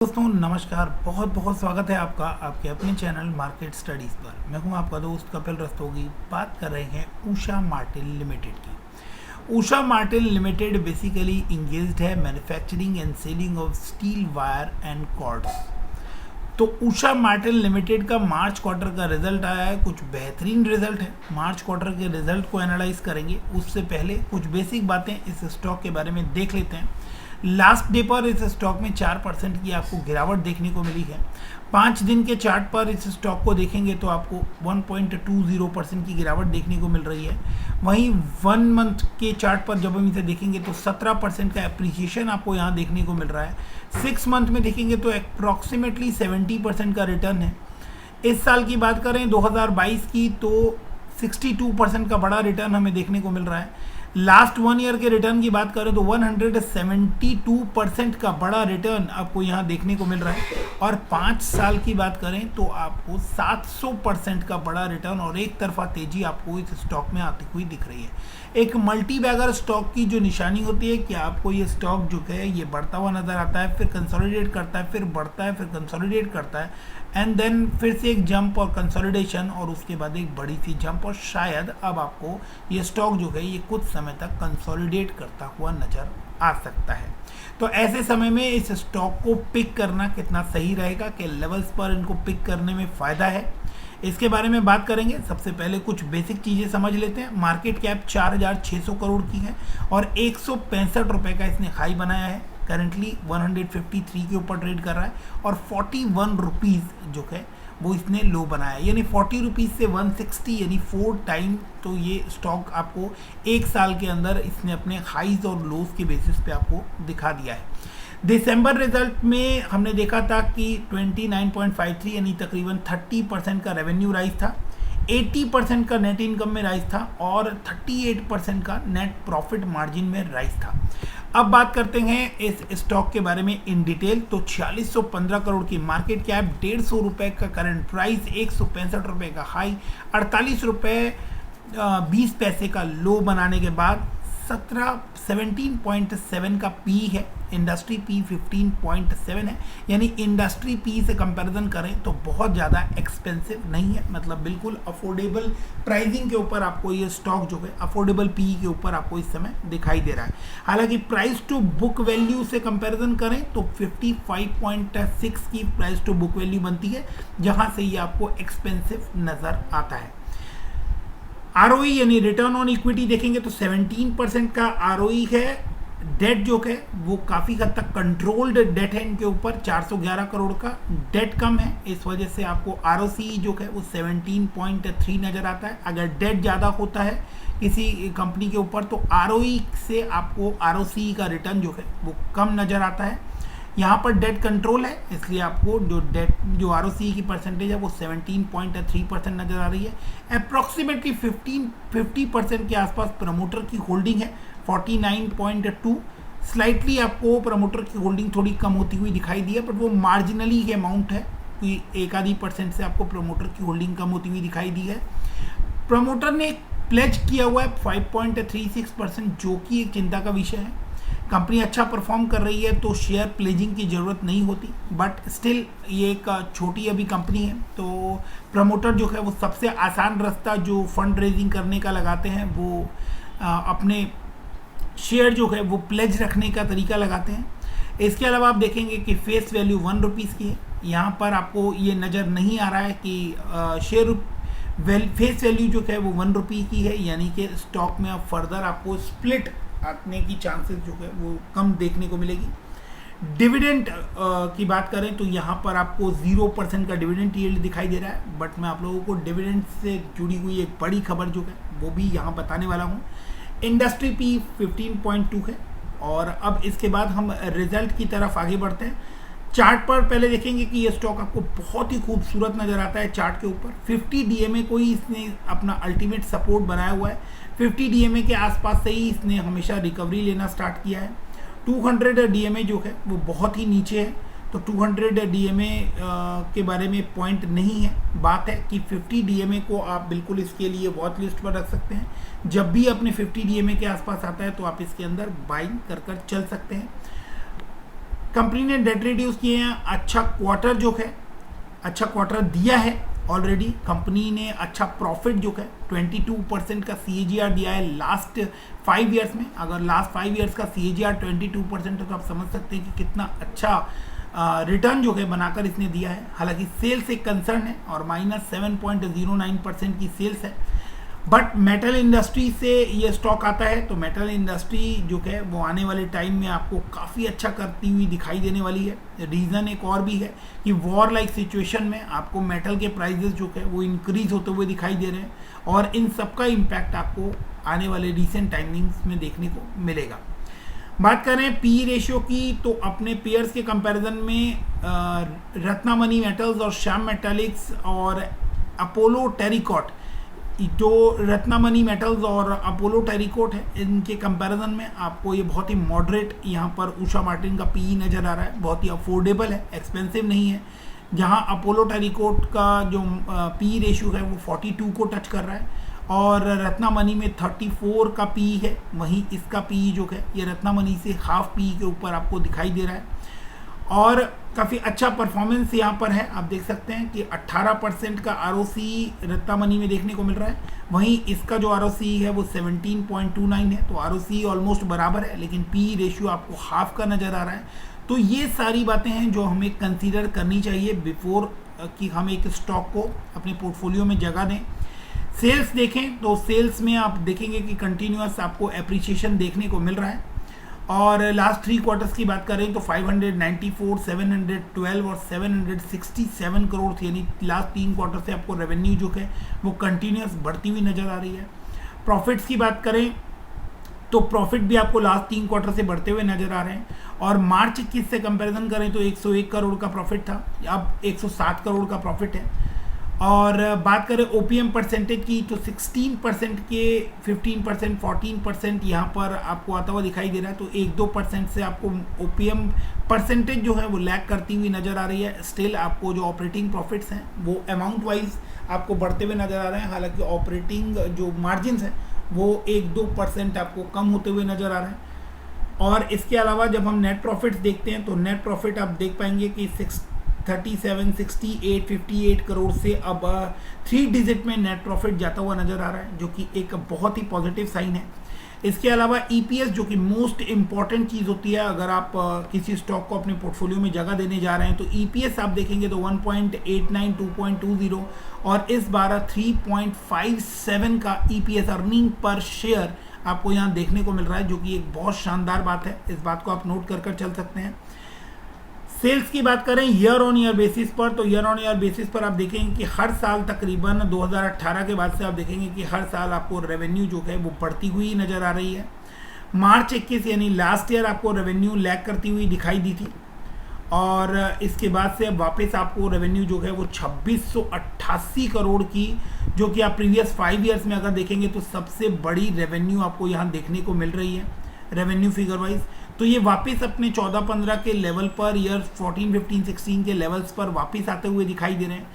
दोस्तों नमस्कार, बहुत बहुत स्वागत है आपका आपके अपने चैनल मार्केट स्टडीज़ पर। मैं हूं आपका दोस्त कपिल रस्तोगी। बात कर रहे हैं उषा मार्टिन लिमिटेड की। Usha Martin limited basically engaged है manufacturing and selling of steel wire and cords. तो उषा मार्टिन लिमिटेड का मार्च क्वार्टर का रिजल्ट आया है, कुछ बेहतरीन रिजल्ट है। मार्च क्वार्टर के रिजल्ट को एनालाइज करेंगे, उससे पहले कुछ बेसिक बातें इस स्टॉक के बारे में देख लेते हैं। लास्ट डे पर इस स्टॉक में 4% की आपको गिरावट देखने को मिली है। 5 दिन के चार्ट पर इस स्टॉक को देखेंगे तो आपको 1.20% की गिरावट देखने को मिल रही है। वहीं 1 मंथ के चार्ट पर जब हम इसे देखेंगे तो 17% का एप्रिसिएशन आपको यहाँ देखने को मिल रहा है। 6 मंथ में देखेंगे तो अप्रॉक्सीमेटली 70% का रिटर्न है। इस साल की बात करें 2022 की तो 62% का बड़ा रिटर्न हमें देखने को मिल रहा है। लास्ट 1 ईयर के रिटर्न की बात करें तो 172% का बड़ा रिटर्न आपको यहाँ देखने को मिल रहा है। और 5 साल की बात करें तो आपको 700% का बड़ा रिटर्न और एक तरफा तेजी आपको इस स्टॉक में आती हुई दिख रही है। एक मल्टी बैगर स्टॉक की जो निशानी होती है कि आपको ये स्टॉक जो है ये बढ़ता हुआ नजर आता है, फिर कंसोलिडेट करता है, फिर बढ़ता है, फिर कंसोलिडेट करता है, एंड देन फिर से एक जंप और कंसोलिडेशन और उसके बाद एक बड़ी सी जंप, और शायद अब आपको ये स्टॉक जो है ये कुछ समय तक कंसोलिडेट करता हुआ नजर आ सकता है। तो ऐसे समय में इस स्टॉक को पिक करना कितना सही रहेगा, कि लेवल्स पर इनको पिक करने में फ़ायदा है, इसके बारे में बात करेंगे। सबसे पहले कुछ बेसिक चीज़ें समझ लेते हैं। मार्केट कैप 4600 करोड़ की है और 165 रुपये का इसने हाई बनाया है। करंटली 153 के ऊपर ट्रेड कर रहा है और 41 रुपीज़ जो है वो इसने लो बनाया है, यानी 40 रुपीज़ से 160 यानी 4 टाइम। तो ये स्टॉक आपको एक साल के अंदर इसने अपने हाईज और लोज के बेसिस पे आपको दिखा दिया है। दिसंबर रिजल्ट में हमने देखा था कि 29.53 यानी तकरीबन 30% का रेवेन्यू राइज था, 80% का नेट इनकम में राइज था और 38% का नेट प्रॉफिट मार्जिन में राइज था। अब बात करते हैं इस स्टॉक के बारे में इन डिटेल। तो 4615 करोड़ की मार्केट कैप, 150 रुपये का करंट प्राइस, 165 रुपये का हाई, 48 रुपये 20 पैसे का लो बनाने के बाद 17.7 का पी है। इंडस्ट्री पी 15.7 है, यानी इंडस्ट्री पी से कंपैरिजन करें तो बहुत ज़्यादा एक्सपेंसिव नहीं है, मतलब बिल्कुल अफोर्डेबल प्राइसिंग के ऊपर आपको ये स्टॉक जो है अफोर्डेबल पी के ऊपर आपको इस समय दिखाई दे रहा है। हालांकि प्राइस टू बुक वैल्यू से कंपैरिजन करें तो 55.6 की प्राइस टू बुक वैल्यू बनती है, जहां से ये आपको एक्सपेंसिव नज़र आता है। आरओई यानी रिटर्न ऑन इक्विटी देखेंगे तो 17% का आरओई है। डेट जो है वो काफ़ी हद तक कंट्रोल्ड डेट है, इनके ऊपर 411 करोड़ का डेट कम है, इस वजह से आपको आरओसी जो है वो 17.3 नज़र आता है। अगर डेट ज़्यादा होता है किसी कंपनी के ऊपर तो आरओई से आपको आरओसी का रिटर्न जो है वो कम नज़र आता है। यहाँ पर डेट कंट्रोल है, इसलिए आपको जो आरओसी की परसेंटेज है वो 17.3% नज़र आ रही है। अप्रॉक्सीमेटली 50% के आसपास प्रमोटर की होल्डिंग है, 49.2। स्लाइटली आपको प्रमोटर की होल्डिंग थोड़ी कम होती हुई दिखाई दी है, बट वो मार्जिनली ही अमाउंट है, कोई 1-2% से आपको प्रमोटर की होल्डिंग कम होती हुई दिखाई दी है। प्रमोटर ने प्लेज किया हुआ है 5.36%, जो कि एक चिंता का विषय है। कंपनी अच्छा परफॉर्म कर रही है तो शेयर प्लेजिंग की ज़रूरत नहीं होती, बट स्टिल ये एक छोटी अभी कंपनी है, तो प्रमोटर जो है वो सबसे आसान रास्ता जो फंड रेजिंग करने का लगाते हैं वो अपने शेयर जो है वो प्लेज रखने का तरीका लगाते हैं। इसके अलावा आप देखेंगे कि फेस वैल्यू 1 रुपीज़ की है। यहाँ पर आपको ये नज़र नहीं आ रहा है कि शेयर फेस वैल्यू जो है वो 1 रुपये की है, यानी कि स्टॉक में अब फर्दर आपको स्प्लिट आने की चांसेस जो है वो कम देखने को मिलेगी। डिविडेंड की बात करें तो यहाँ पर आपको 0% का डिविडेंड यील्ड दिखाई दे रहा है, बट मैं आप लोगों को डिविडेंड से जुड़ी हुई एक बड़ी खबर जो है वो भी यहाँ बताने वाला हूँ। इंडस्ट्री पी 15.2 है। और अब इसके बाद हम रिजल्ट की तरफ आगे बढ़ते हैं। चार्ट पर पहले देखेंगे कि ये स्टॉक आपको बहुत ही खूबसूरत नज़र आता है। चार्ट के ऊपर 50 डीएमए को ही इसने अपना अल्टीमेट सपोर्ट बनाया हुआ है। 50 डीएमए के आसपास से ही इसने हमेशा रिकवरी लेना स्टार्ट किया है। 200 डीएमए जो है वो बहुत ही नीचे है, तो 200 डीएमए के बारे में पॉइंट नहीं है। बात है कि 50 डीएमए को आप बिल्कुल इसके लिए वॉच लिस्ट पर रख सकते हैं। जब भी अपने 50 डीएमए के आसपास आता है तो आप इसके अंदर बाइंग कर चल सकते हैं। कंपनी ने डेट रिड्यूस किए हैं, अच्छा क्वार्टर जो है, अच्छा क्वार्टर दिया है ऑलरेडी। कंपनी ने अच्छा प्रॉफिट जो है 22% का CAGR दिया है लास्ट 5 ईयर्स में। अगर लास्ट 5 ईयर्स का CAGR 22% है तो आप समझ सकते हैं कि कितना अच्छा रिटर्न जो है बनाकर इसने दिया है। हालांकि सेल्स एक कंसर्न है और -7.09% की सेल्स है, बट मेटल इंडस्ट्री से ये स्टॉक आता है, तो मेटल इंडस्ट्री जो है वो आने वाले टाइम में आपको काफ़ी अच्छा करती हुई दिखाई देने वाली है। रीज़न एक और भी है कि वॉर लाइक सिचुएशन में आपको मेटल के प्राइजेस जो है वो इंक्रीज होते हुए दिखाई दे रहे हैं, और इन सब का इम्पैक्ट आपको आने वाले रिसेंट टाइमिंग्स में देखने को मिलेगा। बात करें पी रेशियो की, तो अपने पेयर्स के कंपैरिजन में रत्नामणि मेटल्स और श्याम मेटालिक्स और अपोलो टेरिकॉट, जो रत्नामणि मेटल्स और अपोलो टेरिकॉट है, इनके कंपैरिजन में आपको ये बहुत ही मॉडरेट यहाँ पर उषा मार्टिन का पी नज़र आ रहा है, बहुत ही अफोर्डेबल है, एक्सपेंसिव नहीं है। जहाँ अपोलो टेरिकॉट का जो पी रेशियो है वो 42 को टच कर रहा है और रत्नामणि में 34 का पी है, वहीं इसका पी जो है ये रत्नामणि से हाफ पी के ऊपर आपको दिखाई दे रहा है। और काफ़ी अच्छा परफॉर्मेंस यहाँ पर है, आप देख सकते हैं कि 18% का ROC रत्नामणि में देखने को मिल रहा है, वहीं इसका जो ROC है वो 17.29 है, तो ROC ऑलमोस्ट बराबर है, लेकिन पी रेशियो आपको हाफ का नज़र आ रहा है। तो ये सारी बातें हैं जो हमें कंसीडर करनी चाहिए बिफोर कि हम एक स्टॉक को अपने पोर्टफोलियो में जगह दें। सेल्स देखें तो सेल्स में आप देखेंगे कि कंटिन्यूअस आपको एप्रिसिएशन देखने को मिल रहा है, और लास्ट 3 क्वार्टर्स की बात करें तो 594, 712 और 767 करोड़, यानी लास्ट 3 क्वार्टर से आपको रेवेन्यू जो है वो कंटिन्यूअस बढ़ती हुई नज़र आ रही है। प्रॉफिट्स की बात करें तो प्रॉफिट भी आपको लास्ट 3 क्वार्टर से बढ़ते हुए नज़र आ रहे हैं, और मार्च 21 से कंपैरिजन करें तो 101 करोड़ का प्रॉफिट था, अब 107 करोड़ का प्रॉफिट है। और बात करें OPM परसेंटेज की तो 16% के 15%, 14% यहाँ पर आपको आता हुआ दिखाई दे रहा है, तो 1-2% से आपको OPM परसेंटेज जो है वो लैग करती हुई नज़र आ रही है। स्टिल आपको जो ऑपरेटिंग प्रॉफिट्स हैं वो अमाउंट वाइज आपको बढ़ते हुए नज़र आ रहे हैं, हालांकि ऑपरेटिंग जो मार्जिन हैं वो 1-2% आपको कम होते हुए नज़र आ रहे हैं। और इसके अलावा जब हम नेट प्रॉफिट्स देखते हैं तो नेट प्रॉफिट आप देख पाएंगे कि 37, 68, 58 करोड़ से अब 3 डिजिट में नेट प्रॉफिट जाता हुआ नज़र आ रहा है, जो कि एक बहुत ही पॉजिटिव साइन है। इसके अलावा EPS जो कि मोस्ट इम्पॉर्टेंट चीज़ होती है अगर आप किसी स्टॉक को अपने पोर्टफोलियो में जगह देने जा रहे हैं, तो EPS आप देखेंगे तो 1.89, 2.20 और इस बार 3.57 का EPS अर्निंग पर शेयर आपको यहाँ देखने को मिल रहा है, जो कि एक बहुत शानदार बात है। इस बात को आप नोट कर चल सकते हैं। सेल्स की बात करें ईयर ऑन ईयर बेसिस पर, तो ईयर ऑन ईयर बेसिस पर आप देखेंगे कि हर साल तकरीबन 2018 के बाद से आप देखेंगे कि हर साल आपको रेवेन्यू जो है वो बढ़ती हुई नज़र आ रही है। मार्च 21 यानी लास्ट ईयर आपको रेवेन्यू लैग करती हुई दिखाई दी थी, और इसके बाद से अब वापस आपको रेवेन्यू जो है वो 2688 करोड़ की, जो कि आप प्रीवियस 5 ईयर्स में अगर देखेंगे तो सबसे बड़ी रेवेन्यू आपको यहाँ देखने को मिल रही है रेवेन्यू फिगर वाइज। तो ये वापस अपने 14-15 के लेवल पर, ईयर 14, 15, 16 के लेवल्स पर वापस आते हुए दिखाई दे रहे हैं।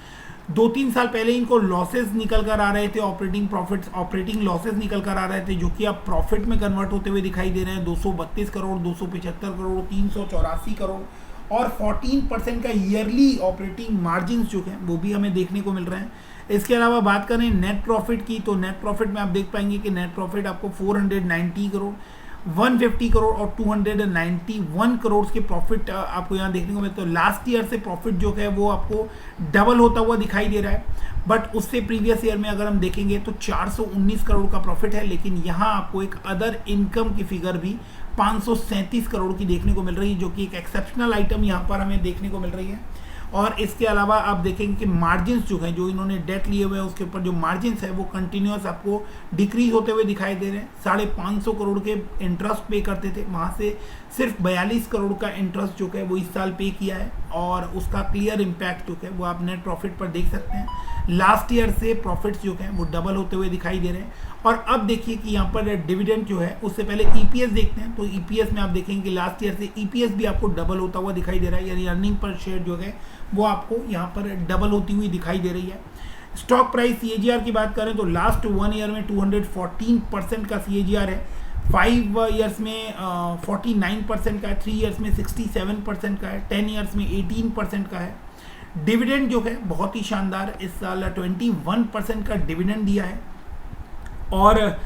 2-3 साल पहले इनको लॉसेस निकल कर आ रहे थे, ऑपरेटिंग लॉसेस निकल कर आ रहे थे, जो कि अब प्रॉफिट में कन्वर्ट होते हुए दिखाई दे रहे हैं। 232 करोड़, 275 करोड़, 384 करोड़ और 14% का ईयरली ऑपरेटिंग मार्जिन जो है वो भी हमें देखने को मिल रहे हैं। इसके अलावा बात करें नेट प्रॉफिट की, तो नेट प्रॉफिट में आप देख पाएंगे कि नेट प्रॉफिट आपको 490 करोड़, 150 करोड़ और 291 करोड़ के प्रॉफिट आपको यहाँ देखने को मिलते हैं। तो लास्ट ईयर से प्रॉफिट जो है वो आपको डबल होता हुआ दिखाई दे रहा है, बट उससे प्रीवियस ईयर में अगर हम देखेंगे तो 419 करोड़ का प्रॉफिट है, लेकिन यहाँ आपको एक अदर इनकम की फिगर भी 537 करोड़ की देखने को मिल रही है, जो कि एक एक्सेप्शनल आइटम यहाँ पर हमें देखने को मिल रही है। और इसके अलावा आप देखेंगे कि मार्जिन्स जो हैं, जो इन्होंने डेट लिए हुए हैं उसके ऊपर जो मार्जिन्स है वो कंटिन्यूअस आपको डिक्रीज होते हुए दिखाई दे रहे हैं। 550 करोड़ के इंटरेस्ट पे करते थे, वहाँ से सिर्फ 42 करोड़ का इंटरेस्ट जो है वो इस साल पे किया है, और उसका क्लियर इम्पैक्ट जो है वो आप नेट प्रॉफिट पर देख सकते हैं। लास्ट ईयर से प्रॉफिट्स जो हैं वो डबल होते हुए दिखाई दे रहे हैं। और अब देखिए कि यहाँ पर डिविडेंड जो है, उससे पहले EPS देखते हैं, तो EPS में आप देखेंगे कि लास्ट ईयर से EPS भी आपको डबल होता हुआ दिखाई दे रहा है, यानी अर्निंग पर शेयर जो है वो आपको यहाँ पर डबल होती हुई दिखाई दे रही है। स्टॉक प्राइस CAGR की बात करें तो लास्ट 1 ईयर में 214% का CAGR है। 5 ईयर्स में 49% का है, 3 ईयर्स में 67% का है, 10 ईयर्स में 18% का है। डिविडेंड जो है बहुत ही शानदार, इस साल 21% का डिविडेंड दिया है। और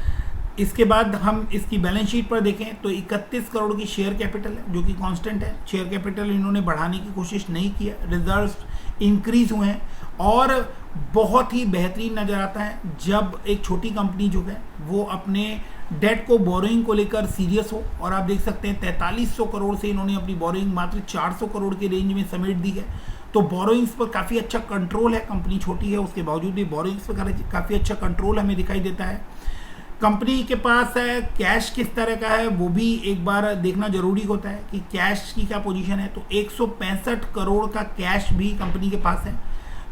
इसके बाद हम इसकी बैलेंस शीट पर देखें तो 31 करोड़ की शेयर कैपिटल है, जो कि कांस्टेंट है। शेयर कैपिटल इन्होंने बढ़ाने की कोशिश नहीं की है, रिजर्व्स इंक्रीज हुए हैं। और बहुत ही बेहतरीन नज़र आता है जब एक छोटी कंपनी जो है वो अपने डेट को, बोरोइंग को लेकर सीरियस हो। और आप देख सकते हैं 4300 करोड़ से इन्होंने अपनी बोरोइंग मात्र 400 करोड़ के रेंज में समेट दी है। तो बोरोइंग्स पर काफ़ी अच्छा कंट्रोल है, कंपनी छोटी है उसके बावजूद भी बोरोइंग्स पर काफ़ी अच्छा कंट्रोल हमें दिखाई देता है। कंपनी के पास है कैश किस तरह का है वो भी एक बार देखना जरूरी होता है कि कैश की क्या पोजीशन है। तो 165 करोड़ का कैश भी कंपनी के पास है,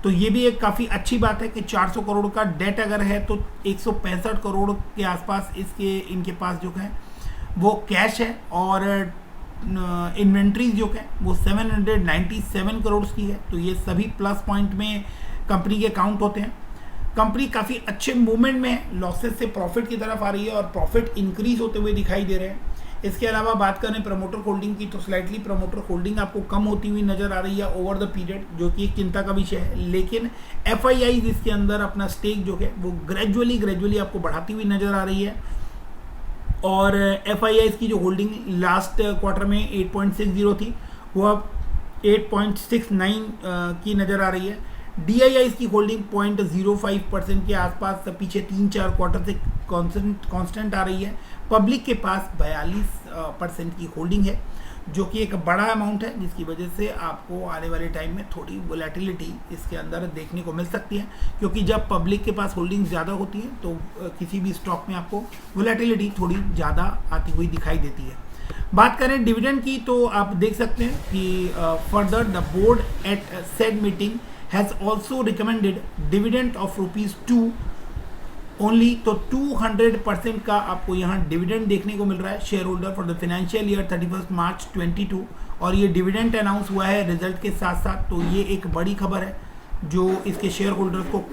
तो ये भी एक काफ़ी अच्छी बात है कि 400 करोड़ का डेट अगर है तो 165 करोड़ के आसपास इनके पास जो है वो कैश है। और इन्वेंट्रीज जो है वो 797 करोड़ की है। तो ये सभी प्लस पॉइंट में कंपनी के काउंट होते हैं। कंपनी काफ़ी अच्छे मूवमेंट में है, लॉसेस से प्रॉफिट की तरफ आ रही है और प्रॉफिट इंक्रीज होते हुए दिखाई दे रहे हैं। इसके अलावा बात करें प्रमोटर होल्डिंग की तो स्लाइटली प्रमोटर होल्डिंग आपको कम होती हुई नजर आ रही है ओवर द पीरियड, जो कि एक चिंता का विषय है। लेकिन FIIs इसके अंदर अपना स्टेक जो है वो ग्रेजुअली आपको बढ़ाती हुई नजर आ रही है। और FIIs की जो होल्डिंग लास्ट क्वार्टर में 8.60 थी वो अब 8.69 की नज़र आ रही है। DIIs की होल्डिंग 0.05% के आसपास पीछे 3-4 क्वार्टर से कांस्टेंट आ रही है। पब्लिक के पास 42% की होल्डिंग है, जो कि एक बड़ा अमाउंट है, जिसकी वजह से आपको आने वाले टाइम में थोड़ी वोलेटिलिटी इसके अंदर देखने को मिल सकती है। क्योंकि जब पब्लिक के पास होल्डिंग ज़्यादा होती है तो किसी भी स्टॉक में आपको वोलेटिलिटी थोड़ी ज़्यादा आती हुई दिखाई देती है। बात करें डिविडेंड की तो आप देख सकते हैं कि further the board at said meeting has also recommended dividend of ₹2 only. तो 200% का आपको यहाँ डिविडेंड देखने को मिल रहा है share holder for the financial year 31 मार्च 22। और ये डिविडेंड अनाउंस हुआ है रिजल्ट के साथ साथ, तो ये एक बड़ी खबर है जो इसके शेयर होल्डर्स को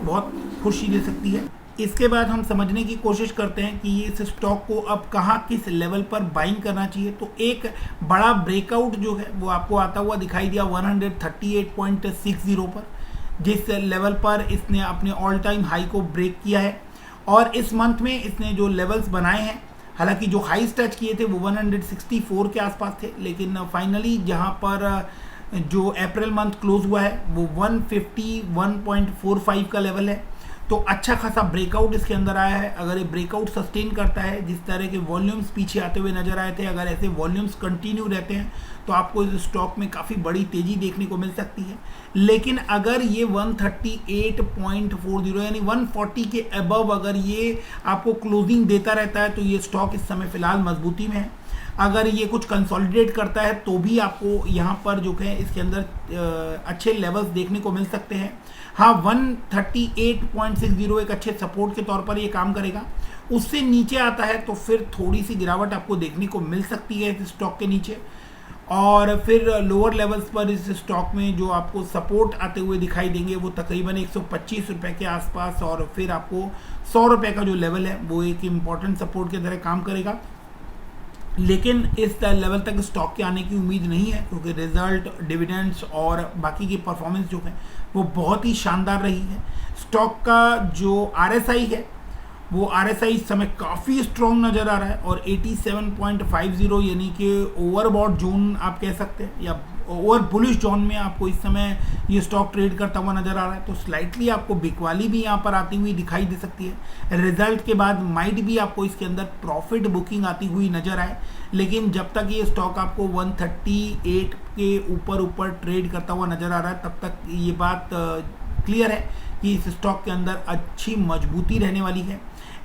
बहुत खुशी दे सकती है। इसके बाद हम समझने की कोशिश करते हैं कि इस स्टॉक को अब कहाँ किस लेवल पर बाइंग करना चाहिए। तो एक बड़ा ब्रेकआउट जो है वो आपको आता हुआ दिखाई दिया 138.60 पर, जिस लेवल पर इसने अपने ऑल टाइम हाई को ब्रेक किया है। और इस मंथ में इसने जो लेवल्स बनाए हैं, हालांकि जो हाईस टच किए थे वो 164 के आसपास थे, लेकिन फाइनली जहां पर जो अप्रैल मंथ क्लोज हुआ है वो 151.45 का लेवल है। तो अच्छा खासा ब्रेकआउट इसके अंदर आया है। अगर ये ब्रेकआउट सस्टेन करता है, जिस तरह के वॉल्यूम्स पीछे आते हुए नजर आए थे, अगर ऐसे वॉल्यूम्स कंटिन्यू रहते हैं तो आपको इस स्टॉक में काफ़ी बड़ी तेज़ी देखने को मिल सकती है। लेकिन अगर ये 138.40 यानी 140 के अबव अगर ये आपको क्लोजिंग देता रहता है तो ये स्टॉक इस समय फिलहाल मजबूती में है। अगर ये कुछ कंसोलिडेट करता है तो भी आपको यहाँ पर जो है इसके अंदर अच्छे लेवल्स देखने को मिल सकते हैं। हाँ, 138.60 एक अच्छे सपोर्ट के तौर पर ये काम करेगा। उससे नीचे आता है तो फिर थोड़ी सी गिरावट आपको देखने को मिल सकती है इस स्टॉक के नीचे। और फिर लोअर लेवल्स पर इस स्टॉक में जो आपको सपोर्ट आते हुए दिखाई देंगे वो तकरीबन 125 रुपये के आसपास, और फिर आपको 100 रुपये का जो लेवल है वो एक इम्पॉर्टेंट सपोर्ट की तरह काम करेगा। लेकिन इस लेवल तक स्टॉक के आने की उम्मीद नहीं है, क्योंकि रिजल्ट, डिविडेंड्स और बाकी की परफॉर्मेंस जो है वो बहुत ही शानदार रही है। स्टॉक का जो RSI है वो RSI इस समय काफ़ी स्ट्रॉन्ग नज़र आ रहा है, और 87.50 यानी कि ओवरबॉट जोन आप कह सकते हैं, या ओवर बुलिश जोन में आपको इस समय ये स्टॉक ट्रेड करता हुआ नज़र आ रहा है। तो स्लाइटली आपको बिकवाली भी यहाँ पर आती हुई दिखाई दे सकती है। रिजल्ट के बाद माइट भी आपको इसके अंदर प्रॉफिट बुकिंग आती हुई नज़र आए, लेकिन जब तक ये स्टॉक आपको 138 के ऊपर ट्रेड करता हुआ नज़र आ रहा है तब तक ये बात क्लियर है कि इस स्टॉक के अंदर अच्छी मजबूती रहने वाली है।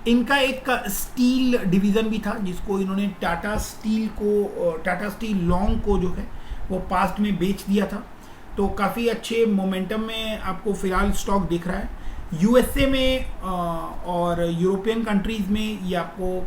इनका एक स्टील डिवीज़न भी था जिसको इन्होंने टाटा स्टील लॉन्ग को जो है वो पास्ट में बेच दिया था। तो काफ़ी अच्छे मोमेंटम में आपको फिलहाल स्टॉक दिख रहा है। USA में और यूरोपियन कंट्रीज़ में ये आपको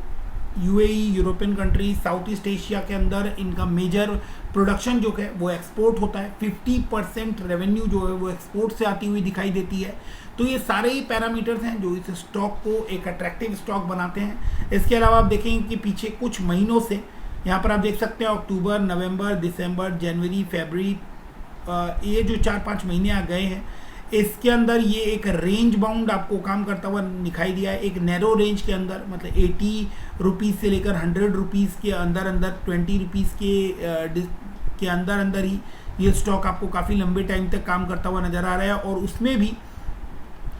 UAE, European country, south east Asia के अंदर इनका मेजर प्रोडक्शन जो है वो एक्सपोर्ट होता है। 50% रेवेन्यू जो है वो एक्सपोर्ट से आती हुई दिखाई देती है। तो ये सारे ही पैरामीटर्स हैं जो इस स्टॉक को एक अट्रैक्टिव स्टॉक बनाते हैं। इसके अलावा आप देखेंगे कि पीछे कुछ महीनों से यहाँ पर आप देख सकते हैं अक्टूबर, नवंबर, दिसंबर, जनवरी, फरवरी, ये जो 4-5 महीने आ गए हैं, इसके अंदर ये एक रेंज बाउंड आपको काम करता हुआ दिखाई दिया है। एक नैरो रेंज के अंदर, मतलब 80 रुपीज़ से लेकर 100 रुपीज़ के अंदर अंदर, 20 रुपीज़ के अंदर अंदर ही ये स्टॉक आपको काफ़ी लंबे टाइम तक काम करता हुआ नज़र आ रहा है। और उसमें भी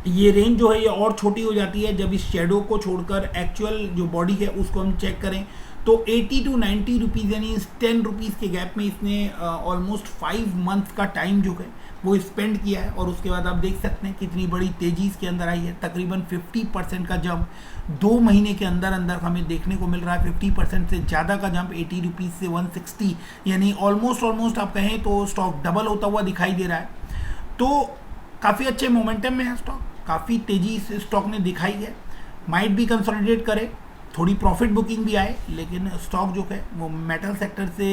ये रेंज जो है ये और छोटी हो जाती है जब इस शेडो को छोड़कर एक्चुअल जो बॉडी है उसको हम चेक करें तो 80 to 90 रुपीज़ यानी 10 रुपीज़ के गैप में इसने ऑलमोस्ट 5 मंथ्स का टाइम जो है वो स्पेंड किया है। और उसके बाद आप देख सकते हैं कितनी बड़ी तेज़ी इसके अंदर आई है। तकरीबन 50% का जंप 2 महीने के अंदर अंदर हमें देखने को मिल रहा है। 50% से ज़्यादा का जंप 80 रुपीज़ से 160, यानी ऑलमोस्ट आप कहें तो स्टॉक डबल होता हुआ दिखाई दे रहा है। तो काफ़ी अच्छे मोमेंटम में है स्टॉक, काफ़ी तेज़ी इस स्टॉक ने दिखाई है। माइट भी कंसोलिडेट करे, थोड़ी प्रॉफिट बुकिंग भी आए, लेकिन स्टॉक जो है वो मेटल सेक्टर से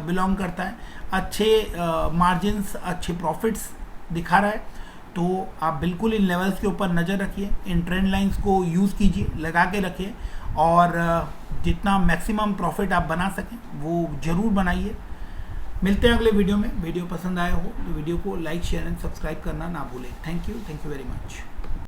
बिलोंग करता है। अच्छे मार्जिन्स, अच्छे प्रॉफिट्स दिखा रहा है। तो आप बिल्कुल इन लेवल्स के ऊपर नज़र रखिए, इन ट्रेंड लाइंस को यूज़ कीजिए, लगा के रखिए और जितना मैक्सिमम प्रॉफिट आप बना सकें वो ज़रूर बनाइए। मिलते हैं अगले वीडियो में। वीडियो पसंद आया हो तो वीडियो को लाइक, शेयर एंड सब्सक्राइब करना ना भूलें। Thank you very much.